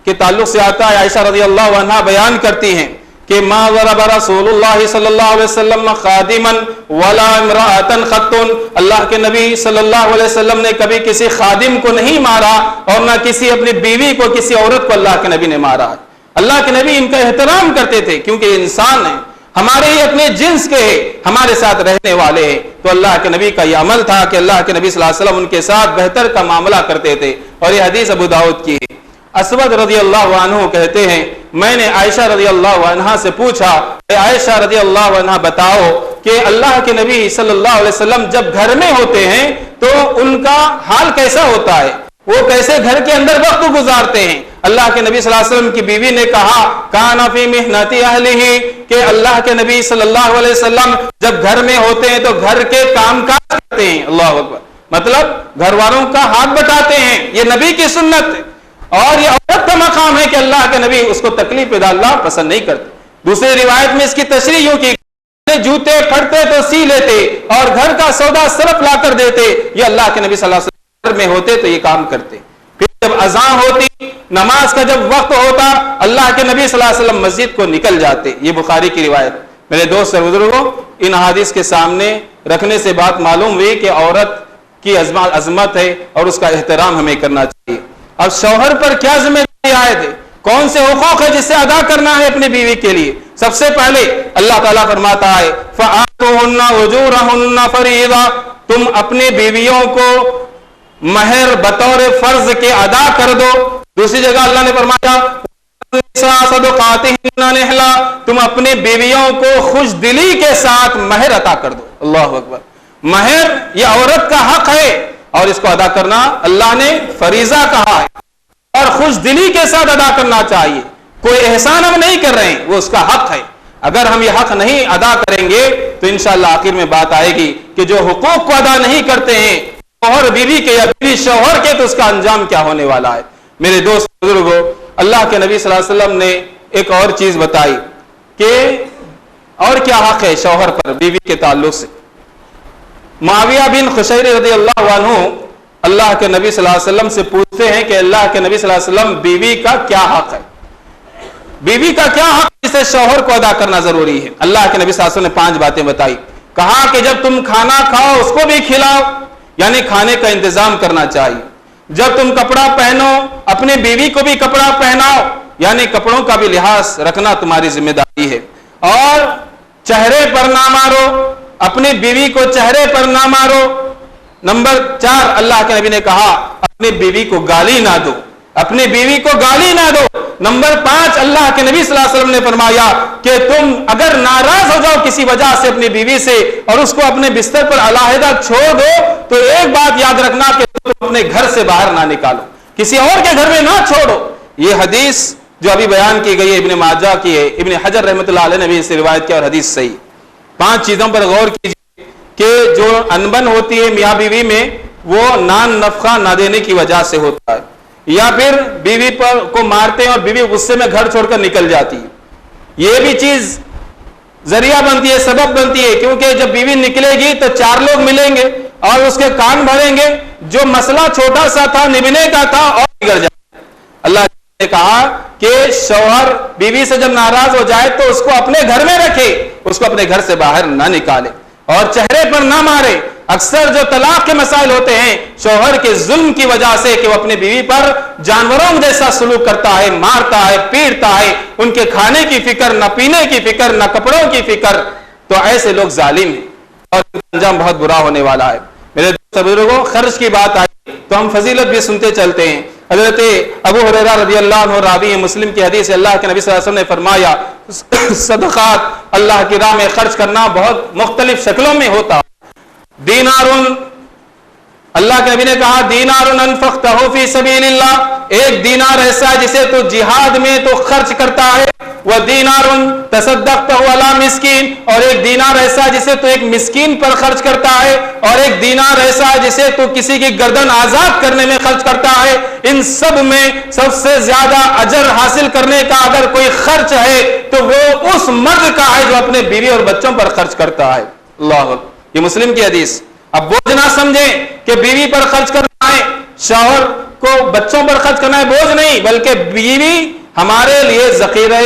कि ताल्लुक से आता है, आयशा रज़ियल्लाहु अन्हा बयान करती हैं कि मा ज़रब रसूलुल्लाह सल्लल्लाहु अलैहि वसल्लम खादिमन वला इम्राअतन खत्तुन, अल्लाह के नबी सल्लल्लाहु अलैहि वसल्लम ने कभी किसी खादिम को नहीं मारा और ना किसी अपनी बीवी को, किसी औरत को अल्लाह के नबी ने मारा। अल्लाह के नबी इनका एहतराम करते थे, क्योंकि इंसान है, हमारे ही अपने जिन्स के हैं, हमारे साथ रहने वाले हैं। तो अल्लाह के नबी का यह अमल था कि अल्लाह के नबी सल्लल्लाहु अलैहि वसल्लम उनके साथ बेहतर का मामला करते थे। और यह हदीस अबू दाऊद की है। असवद रज़ियल्लाहु अन्हु कहते हैं, मैंने आयशा रज़ियल्लाहु अन्हा से पूछा, आयशा रज़ियल्लाहु अन्हा बताओ कि अल्लाह के नबी सल्लल्लाहु अलैहि वसल्लम जब घर में होते हैं तो उनका हाल कैसा होता है, वो कैसे घर के अंदर वक्त गुजारते हैं। अल्लाह के नबी सल्लल्लाहु अलैहि वसल्लम की बीवी ने कहा, काना फी मिहनती अहलिही, कि अल्लाह के नबी सल्लल्लाहु अलैहि वसल्लम जब घर में होते हैं तो घर के कामकाज करते हैं। अल्लाह अकबर। मतलब घर वालों का हाथ बटाते हैं, ये नबी की सुन्नत है। और ये औरत का मकाम है कि अल्लाह के नबी उसको तकलीफ डालना पसंद नहीं करते। दूसरी रिवायत में इसकी तशरीह यूं की, जूते फटते तो सी लेते और घर का सौदा सरफ ला कर देते। ये अल्लाह के नबी सल्लल्लाहु अलैहि वसल्लम में होते तो ये काम करते। फिर जब अज़ान होती, नमाज का जब वक्त होता, अल्लाह के नबी सल्लल्लाहु अलैहि वसल्लम मस्जिद को निकल जाते। ये बुखारी की रिवायत। मेरे दोस्त और बुजुर्गों, इन हदीस के सामने रखने से बात मालूम हुई कि औरत की अजमत है और उसका एहतराम हमें करना चाहिए। अब शौहर पर क्या जिम्मेदारी आयद है, कौन से हुकूक है जिसे अदा करना है अपनी बीवी के लिए। सबसे पहले अल्लाह ताला फरमाता है, फ़आतूहुन्ना उजूरहुन्ना फरीज़ा, तुम अपनी बीवियों को महर बतौर फर्ज के अदा कर दो। दूसरी जगह अल्लाह ने फरमाया, सदक़ातिहिन्ना निहला, तुम अपनी बीवियों को खुश दिली के साथ महर अता कर दो। अल्लाह अकबर। महर यह औरत का हक है और इसको अदा करना अल्लाह ने फरीजा कहा है और खुश दिली के साथ अदा करना चाहिए। कोई एहसान हम नहीं कर रहे हैं, वो उसका हक है। अगर हम ये हक नहीं अदा करेंगे तो इंशाअल्लाह आखिर में बात आएगी कि जो हुकूक को अदा नहीं करते हैं शौहर बीवी के या बीवी शौहर के, तो उसका अंजाम क्या होने वाला है। मेरे दोस्त बुजुर्गों, अल्लाह के नबी सल्लल्लाहु अलैहि वसल्लम ने एक और चीज बताई कि और क्या हक है शौहर पर बीवी के ताल्लुक से। मुआविया बिन खुशैर रज़ियल्लाहु अन्हु अल्लाह के नबी सल्लल्लाहु अलैहि वसल्लम से पूछते हैं कि अल्लाह के नबी सल्लल्लाहु अलैहि वसल्लम, बीवी का क्या हक है, बीवी का क्या हक जिसे शौहर को अदा करना जरूरी है। अल्लाह के नबी सल्लल्लाहु अलैहि वसल्लम ने 5 बातें बताई। कहा कि जब तुम खाना खाओ उसको भी खिलाओ, यानी खाने का इंतजाम करना चाहिए। जब तुम कपड़ा पहनो अपनी बीवी को भी कपड़ा पहनाओ, यानी कपड़ों का भी लिहाज रखना तुम्हारी जिम्मेदारी है। और चेहरे पर ना मारो, अपनी बीवी को चेहरे पर ना मारो। नंबर 4 अल्लाह के नबी ने कहा, अपनी बीवी को गाली ना दो, अपनी बीवी को गाली ना दो। नंबर 5, अल्लाह के नबी सल्लल्लाहु अलैहि वसल्लम ने फरमाया कि तुम अगर नाराज हो जाओ किसी वजह से अपनी बीवी से और उसको अपने बिस्तर पर अलहदा छोड़ दो, तो एक बात याद रखना कि तुम अपने घर से बाहर ना निकालो, किसी और के घर में ना छोड़ो। ये हदीस जो अभी बयान की गई है इब्न माजा की है, इब्न हजर रहमतुल्लाह अलैह ने भी इससे रिवायत किया और हदीस सही। 5 चीजों पर गौर कीजिए कि जो अनबन होती है मियाँ बीवी में, वो नान नफका ना देने की वजह से होता है, या फिर बीवी पर को मारते हैं और बीवी गुस्से में घर छोड़कर निकल जाती है। ये भी चीज जरिया बनती है, सबब बनती है, क्योंकि जब बीवी निकलेगी तो 4 लोग मिलेंगे और उसके कान भरेंगे, जो मसला छोटा सा था निभने का था और बिगड़ जाए। अल्लाह ने कहा कि शौहर बीवी से जब नाराज हो जाए तो उसको अपने घर में रखे, उसको अपने घर से बाहर ना निकाले और चेहरे पर ना मारे। अक्सर जो तलाक के मसाइल होते हैं शौहर के जुल्म की वजह से कि वो अपनी बीवी पर जानवरों जैसा सलूक करता है, मारता है, पीटता है, उनके खाने की फिक्र, न पीने की फिक्र, न कपड़ों की फिक्र, तो ऐसे लोग जालिम हैं और अंजाम बहुत बुरा होने वाला है। मेरे बुजुर्गों, खर्च की बात आई तो हम फजीलत भी सुनते चलते हैं। हजरत अबू हुरैरा रज़ियल्लाहु अन्हु रावी है, मुस्लिम की हदीस है, अल्लाह के नबी सल्लल्लाहु अलैहि वसल्लम ने फरमाया सदक़ात अल्लाह की राह में खर्च करना बहुत मुख्तलिफ शक्लों में होता है। दीनारुन, अल्लाह के नबी ने कहा दीनारुन अनफ़क़तहु फ़ी सबीलिल्लाह, एक दीनार ऐसा है जिसे तो जिहाद में तो खर्च करता है, वह दीनारुन तसद्दक़तहु अला मिस्कीन, और एक दीनार ऐसा है जिसे तो एक मिस्कीन पर खर्च करता है, और एक दीनार ऐसा है जिसे तो किसी की गर्दन आजाद करने में खर्च करता है। इन सब में सबसे ज्यादा अजर हासिल करने का अगर कोई खर्च है तो वो उस मर्द का है जो अपने बीवी और बच्चों पर खर्च करता है। अल्लाह, ये मुस्लिम की हदीस। अब बोझ ना समझे कि बीवी पर खर्च करना है, शौहर को बच्चों पर खर्च करना है, बोझ नहीं, बल्कि बीवी हमारे लिए ज़ख़ीरा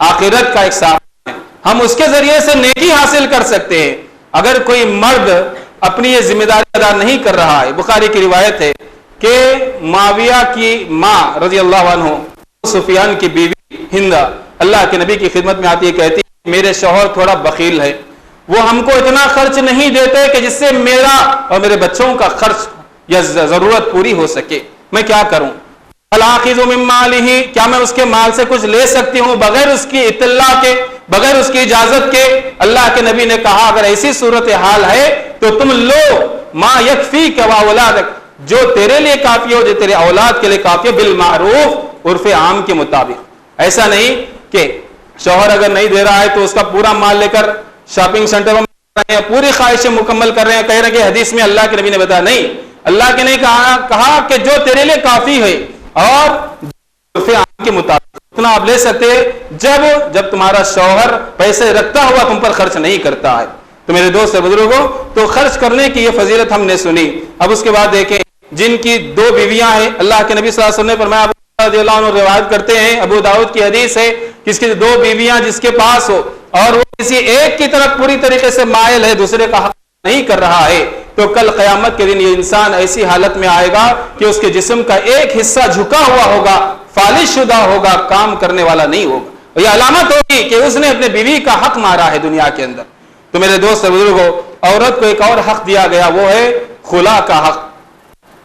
आखिरत का एक सामान है, हम उसके जरिए से नेकी हासिल कर सकते हैं। अगर कोई मर्द अपनी ये जिम्मेदारी अदा नहीं कर रहा है, बुखारी की रिवायत है कि माविया की माँ रज़ियल्लाहु अन्हु, सुफियान की बीवी हिंदा अल्लाह के नबी की खिदमत में आती है, कहती है मेरे शौहर थोड़ा बखील है, वो हमको इतना खर्च नहीं देते कि जिससे मेरा और मेरे बच्चों का खर्च या जरूरत पूरी हो सके, मैं क्या करूं? अलाखिज़ु मिन मालिही, क्या मैं उसके माल से कुछ ले सकती हूं बगैर उसकी इत्तला के, बगैर उसकी इजाजत के? अल्लाह के नबी ने कहा अगर ऐसी सूरत हाल है तो तुम लो मा यकफीका व औलादक, जो तेरे लिए काफी हो, जो तेरे औलाद के लिए काफी हो, बिल मारूफ, उर्फ आम के मुताबिक। ऐसा नहीं कि शौहर अगर नहीं दे रहा है तो उसका पूरा माल लेकर शॉपिंग सेंटर में पूरी ख्वाहिशें मुकम्मल कर रहे हैं, कह रहे हैं कि हदीस में अल्लाह के नबी ने बताया। नहीं, अल्लाह के ने कहा कि जो तेरे लिए काफी है और के मुताबिक उतना आप ले सकते हैं जब तुम्हारा शौहर पैसे रखता हुआ तुम पर खर्च नहीं करता है। तो मेरे दोस्त बुजुर्गों, तो खर्च करने की ये फजीलत हमने सुनी। अब उसके बाद देखें जिनकी 2 बीवियां हैं, अल्लाह के नबी सल्लल्लाहु अलैहि वसल्लम ने फरमाया, रिवायत करते हैं, अबू दाऊद की हदीस है, किसकी 2 बीवियां जिसके पास हो और वो किसी एक की तरफ पूरी तरीके से मायल है, दूसरे का हक नहीं कर रहा है, तो कल क़यामत के दिन ये इंसान ऐसी हालत में आएगा कि उसके जिस्म का एक हिस्सा झुका हुआ होगा, फालिश शुदा होगा, काम करने वाला नहीं होगा। यह अलामत होगी कि उसने अपने बीवी का हक मारा है दुनिया के अंदर। तो मेरे दोस्त बुजुर्गों, औरत को एक और हक दिया गया, वो है खुला का हक।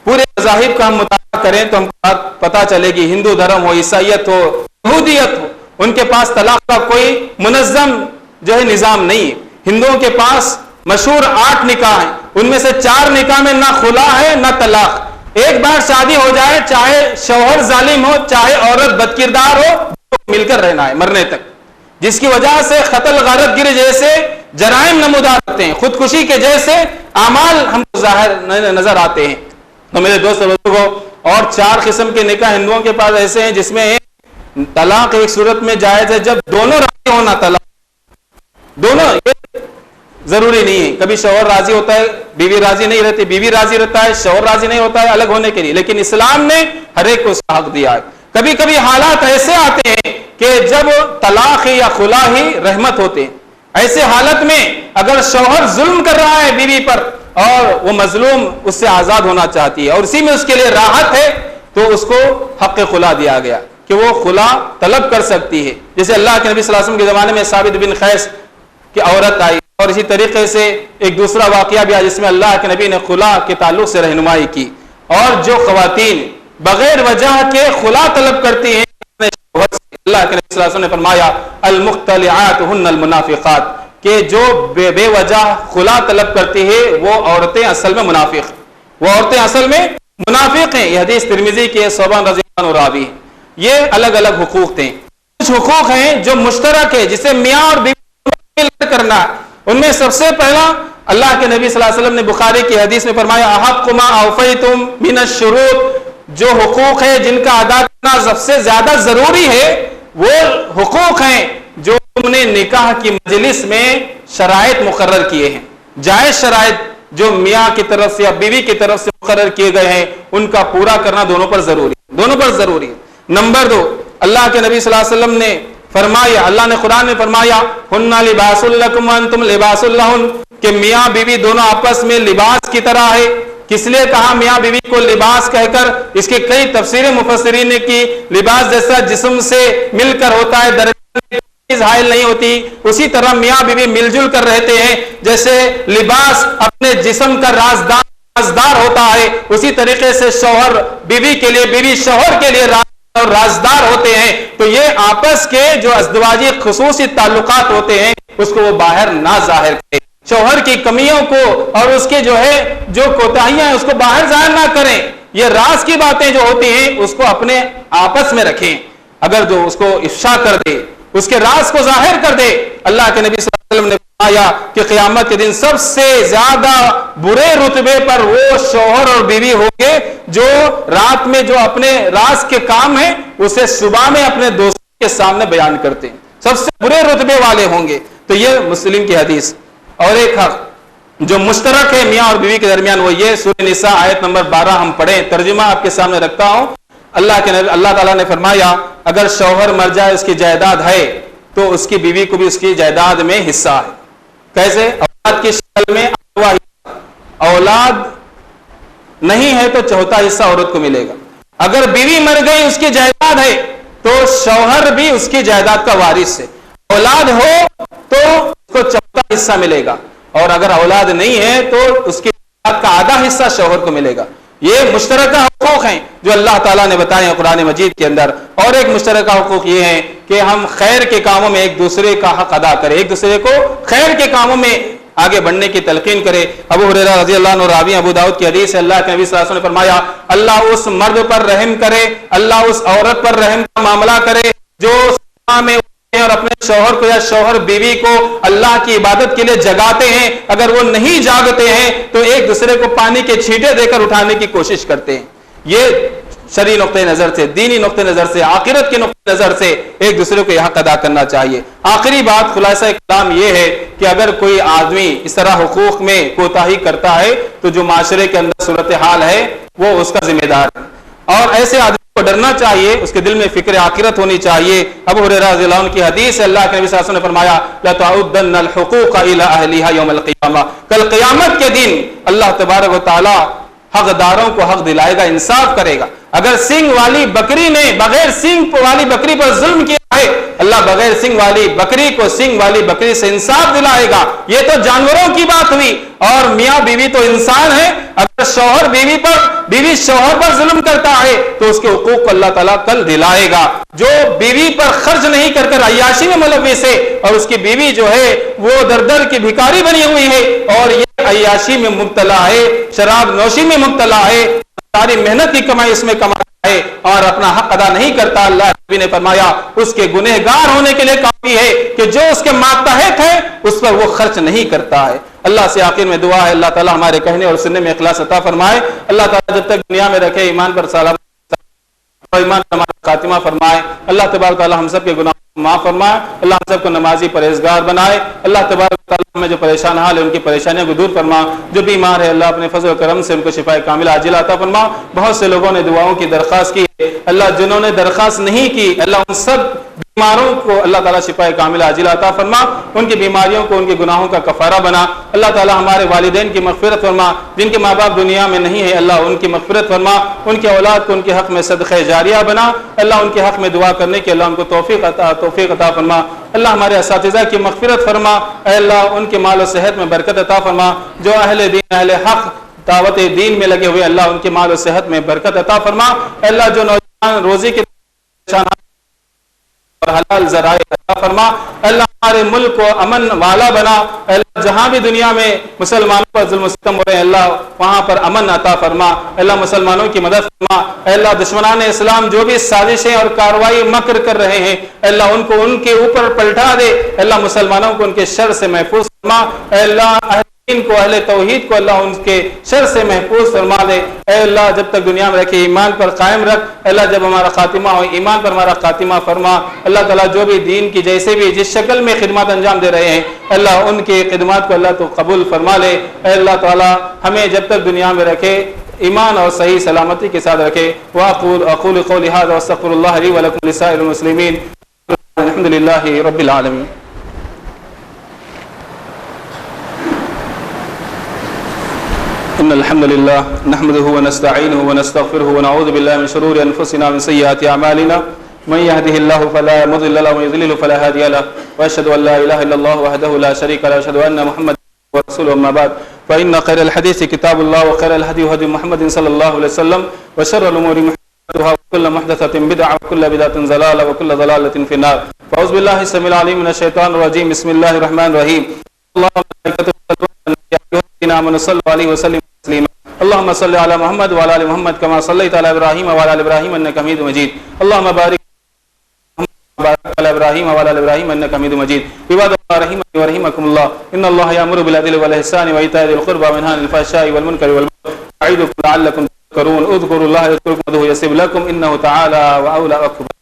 पूरे मज़ाहिब का हम मुताबिक करें तो हमको पता चलेगी, हिंदू धर्म हो, ईसाइयत हो, यहूदियत हो, उनके पास तलाक का कोई मुनज़्ज़म जो है निज़ाम नहीं है। हिंदुओं के पास मशहूर 8 निकाह हैं, उनमें से 4 निकाह में ना खुला है ना तलाक। एक बार शादी हो जाए, चाहे शौहर जालिम हो, चाहे औरत बदकिरदार हो, तो मिलकर रहना है मरने तक, जिसकी वजह से कत्ल गारत गिर जैसे जराइम नमूदार होते हैं, खुदकुशी के जैसे आमाल हमको जाहिर नजर आते हैं। तो मेरे दोस्त बुजुर्गों, और 4 किस्म के निकाह हिंदुओं के पास ऐसे हैं जिसमें तलाक एक सूरत में जायज है जब दोनों राजी होना, तलाक दोनों, ये जरूरी नहीं है। कभी शौहर राजी होता है, बीवी राजी नहीं रहती, बीवी राजी रहता है, शौहर राजी नहीं होता है अलग होने के लिए, लेकिन इस्लाम ने हर एक को उसका हक दिया है। कभी कभी हालात ऐसे आते हैं कि जब तलाक या खुला ही रहमत होते हैं, ऐसे हालत में अगर शौहर जुल्म कर रहा है बीवी पर और वो मजलूम उससे आजाद होना चाहती है और इसी में उसके लिए राहत है, तो उसको हक खुला दिया गया कि वो खुला तलब कर सकती है। जैसे अल्लाह के नबी सल्लल्लाहु अलैहि वसल्लम के ज़माने में साबित बिन खैस की औरत आई, और इसी तरीके से एक दूसरा वाक़या भी आया जिसमें अल्लाह के नबी ने खुला के ताल्लुक से रहनुमाई की। और जो ख़वातीन बगैर वजह के खुला तलब करती हैं अल्लाह के नबी सल्लल्लाहु अलैहि वसल्लम ने फरमाया अल मुख्तलिआत हुन्नल मुनाफिकात, कि जो बेवजह खुला तलब करती है वो औरतें असल में मुनाफिक, वो औरतें असल में मुनाफिक हैं। यह हदीस तिरमिजी के सोबान रज़ियल्लाहु अन्हु रावी। ये अलग अलग हुकूक थे। कुछ हुकूक हैं जो मुश्तरक है, जिसे मियाँ और बीवी मिलकर करना। उनमें सबसे पहला अल्लाह के नबी सल्लल्लाहु अलैहि वसल्लम ने बुखारी की हदीस में फरमाया अहक्कु मा औफ़ैतुम मिनश्शुरूत, जो हुकूक है जिनका अदा करना सबसे ज्यादा जरूरी है वो हुकूक हैं जो तुमने निकाह की मजलिस में शराइत मुकर्रर किए हैं। जायज शराइत जो मियाँ की तरफ से या बीवी की तरफ से मुकर्रर किए गए हैं उनका पूरा करना दोनों पर जरूरी, दोनों पर जरूरी है। नंबर 2, अल्लाह के नबी सल्लल्लाहु अलैहि वसल्लम ने फरमाया, अल्लाह ने कुरान में फरमाया हुन्ना लिबासुल लकुम व अंतुम लिबासुल लहुन, कि मियाँ बीवी दोनों आपस में लिबास की तरह है। किस लिए कहा मियाँ बीवी को लिबास कहकर? इसके कई तफसीरें मुफस्सिरीन ने की। लिबास जैसा जिस्म से मिलकर होता है, दरमियान हाइल नहीं होती, उसी तरह मियाँ बीवी मिलजुल कर रहते हैं। जैसे लिबास अपने जिस्म का राजदार होता है, उसी तरीके से शौहर बीवी के लिए, बीवी शौहर के लिए राजदार होते हैं। तो ये आपस के जो अज़दवाजी खुसूसी ताल्लुकात होते हैं उसको वो बाहर ना जाहिर करें, शौहर की कमियों को और उसके जो कोताहियां हैं उसको बाहर जाहिर ना करें। ये राज की बातें जो होती हैं उसको अपने आपस में रखें। अगर जो उसको इफ्शा कर दे, उसके राज को जाहिर कर दे, अल्लाह के नबी सल्लल्लाहु अलैहि वसल्लम ने फरमाया कि क़यामत के दिन सबसे ज्यादा बुरे रुतबे पर वो शौहर और बीवी होंगे जो रात में जो अपने राज के काम है उसे सुबह में अपने दोस्तों के सामने बयान करते हैं, सबसे बुरे रुतबे वाले होंगे। तो ये मुस्लिम की हदीस। और एक हक जो मुश्तरक है मियाँ और बीवी के दरमियान वो ये सूरह निसा आयत नंबर 12 हम पढ़ें, तर्जुमा आपके सामने रखता हूं। अल्लाह ताला ने फरमाया अगर शौहर मर जाए, उसकी जायदाद है, तो उसकी बीवी को भी उसकी जायदाद में हिस्सा है। कैसे? औलाद की शक्ल में, औलाद नहीं है तो चौथा हिस्सा औरत को मिलेगा। अगर बीवी मर गई, उसकी जायदाद है, तो शौहर भी उसकी जायदाद का वारिस है। औलाद हो तो उसको चौथा हिस्सा मिलेगा, और अगर औलाद नहीं है तो उसकी जायदाद का आधा हिस्सा शौहर को मिलेगा। ये मुश्तरका हुकूक हैं जो अल्लाह ताला ने बताए हैं कुरान मजीद के अंदर। और एक मुश्तरका हुकूक ये है कि हम खैर के कामों में एक दूसरे का हक अदा करें, एक दूसरे को खैर के कामों में आगे बढ़ने की तलकीन करे। अबू हुरैरा रज़ियल्लाहु अन्हु रावी अबू दाऊद की हदीस है, अल्लाह के नबी सल्लल्लाहु अलैहि वसल्लम ने फरमाया अल्लाह उस मर्द पर रहम करे, अल्लाह उस औरत पर रहम का मामला करे जो में और अपने शौहर को या शौहर बीवी को अल्लाह की इबादत के लिए जगाते हैं। अगर वो नहीं जागते हैं तो एक दूसरे को पानी के छींटे देकर उठाने की कोशिश करते हैं। ये शरई नुक्ते नजर से, दीनी नुक्ते नजर से, आखिरत के नुक्ते नजर से एक दूसरे को हक अदा करना चाहिए। आखिरी बात, खुलासा कलाम यह है कि अगर कोई आदमी इस तरह हुकूक में कोताही करता है तो जो माशरे के अंदर सूरत हाल है वो उसका जिम्मेदार है, और ऐसे आदमी को डरना चाहिए, उसके दिल में फिक्र आखिरत होनी चाहिए। अबू हुरैरा रज़ियल्लाहु अन्हु की हदीस है, अल्लाह के नबी सल्लल्लाहु अलैहि वसल्लम ने फरमाया ला तउद्दन्नल हुकूक इला अहलिहा यौमल क़ियामा, कल क़यामत के दिन अल्लाह तबारक व तआला हकदारों को हक दिलाएगा, इंसाफ करेगा। अगर सिंग वाली बकरी ने बगैर सिंग वाली बकरी पर जुल्म किया है, अल्लाह बगैर सिंग वाली बकरी को सिंग वाली बकरी से इंसाफ दिलाएगा। ये तो जानवरों की बात हुई, और मियाँ बीवी तो इंसान है। अगर शौहर बीवी पर, बीवी शौहर पर जुल्म करता है तो उसके हुकूक को अल्लाह ताला कल दिलाएगा। जो बीवी पर खर्च नहीं कर कर अय्याशी में मुलव्विस है और उसकी बीवी जो है वो दर दर की भिखारी बनी हुई है और ये अय्याशी में मुब्तला है, शराब नौशी में मुब्तला है, सारी मेहनत की कमाई इसमें कमाता है और अपना हक अदा नहीं करता, अल्लाह नबी ने फरमाया उसके गुनहगार होने के लिए काफी है कि जो उसके मातहत है उस पर वो खर्च नहीं करता है। अल्लाह से आखिर में दुआ है अल्लाह ताला हमारे कहने और सुनने में इखलास अता फरमाए। अल्लाह ताला जब तक दुनिया में रखे ईमान पर सलामत और ईमान पर हमारा खातिमा फरमाए। अल्लाह तबारक ताला हम सब के गुनाह माफ फरमाए। अल्लाह हम सबको नमाजी परहेजगार बनाए। अल्लाह तबारक ताला में जो परेशान हाल है उनकी परेशानियों को दूर फरमा। जो बीमार है अल्लाह अपने फजल करम से उनको शिफाए कामिल आजिल अता फरमा। बहुत से लोगों ने दुआओं की दरख्वास्त की है, अल्लाह जिन्होंने दरख्वास्त नहीं की अल्लाह उन सब बीमारों को अल्लाह ताला शिफाए कामिल आजिल अता फरमा, उनकी बीमारियों को उनके गुनाहों का कफारा बना। अल्लाह ताला हमारे वालिदैन की मग़फ़िरत फरमा, जिनके माँ बाप दुनिया में नहीं है अल्लाह उनकी मग़फ़िरत फरमा, उनके औलाद को उनके हक़ में सदक़े जारिया बना। अल्लाह उनके हक़ में दुआ करने की अल्लाह उनको तौफ़ीक़ अता फरमा। अल्लाह हमारे असातिज़ा की मग़फ़िरत फरमा, अल्लाह उनके माल और सेहत में बरकत अता फरमा। जो अहले दीन अहले हक़ दावत दीन में लगे हुए अल्लाह उनके माल और सेहत में बरकत अता फरमा। अल्लाह जो नौजवान रोज़ी के और हलाल ज़राए अता फरमा। अल्लाह हमारे मुल्क को अमन वाला बना। अल्लाह जहाँ भी दुनिया में मुसलमानों पर जुल्म सितम हो रहे हैं अल्लाह वहाँ पर अमन अता फरमा। अल्लाह मुसलमानों की मदद फरमा। अल्लाह दुश्मनान इस्लाम जो भी साजिशें और कार्रवाई मकर कर रहे हैं अल्लाह उनको उनके ऊपर पलटा दे। अल्लाह मुसलमानों को उनके शर से महफूज फरमा। अल्लाह को अहले तौहीद को अल्लाह उनके शर से महफूज फरमा दे। अल्लाह जब तक दुनिया में रखे ईमान पर कायम रख। अल्लाह जब हमारा खातिमा हो ईमान पर हमारा खातिमा फरमा। अल्लाह ताला जो भी दीन की जैसे भी जिस शक्ल में खिदमत अंजाम दे रहे हैं अल्लाह उनकी खिदमत को अल्लाह तो कबूल फरमा ले। अल्लाह ताला हमें जब तक दुनिया में रखे ईमान और सही सलामती के साथ रखे। अक़ूलु क़ौली हाज़ा व अस्तग़फ़िरुल्लाह ली व लकुम व लिसाइरिल मुस्लिमीन अल्हम्दुलिल्लाहि रब्बिल आलमीन। इन्नल हम्दुलिल्लाह नहमदुहु व नस्तईनुहु व नस्तगफिरुहु व नऊज़ु बिल्लाहि मिन शुरूरि अनफुसिना व मिन सय्यिआति अमालिना मन यहदिहिल्लाहु फला मुज़िल्ल लहु व मन युज़लिल फला हादिय लहु व अशहदु अन ला इलाहा इल्लल्लाह वहदहु ला शरीका लहु व अशहदु अन्ना मुहम्मदन रसूलुहु अम्मा बाद फ़इन्न खैरल हदीस किताबुल्लाह व खैरल हदी हदी मुहम्मदिन सल्लल्लाहु अलैहि वसल्लम व शर्रल उमूरि मुहदथatuहा व कुल्लु मुहदथतिन बिदअह व कुल्लु बिदअतिन ज़लाला व कुल्लु ज़लालतिन फिन्नार। फ़अऊज़ु बिल्लाहि समीउल अलीम मिनश शैतानिर रजीम। बिस्मिल्लाहिर रहमानिर रहीम। अल्लाहुम्मा मलाइकतुहु यसल्लूना अला सल्लु अलैहि व सल्लिमू तस्लीमा। अल्लाहुम्मा सल्लि अला मुहम्मद व अला आलि मुहम्मद कमा सल्लैता अला इब्राहीम व अला आलि इब्राहीम इन्नका हमीदुम मजीद। अल्लाहुम्मा बारिक अला इब्राहीम व अला आलि इब्राहीम इन्नका हमीदुम मजीद। इबादल्लाह रहिमनी व रहिमकुमुल्लाह इन्नल्लाहा यअमुरु बिल अदलि वल इहसानि व ईताइ ज़िल क़ुर्बा व यनहा अनिल फ़हशाइ वल मुनकरि वल बग़य यअइदुकुम लअल्लकुम तज़क्करून। उज़्कुरुल्लाह यज़कुरुकुम वदऊहु यस्तिजिब लकुम इन्नहु तआला व औला अकबर।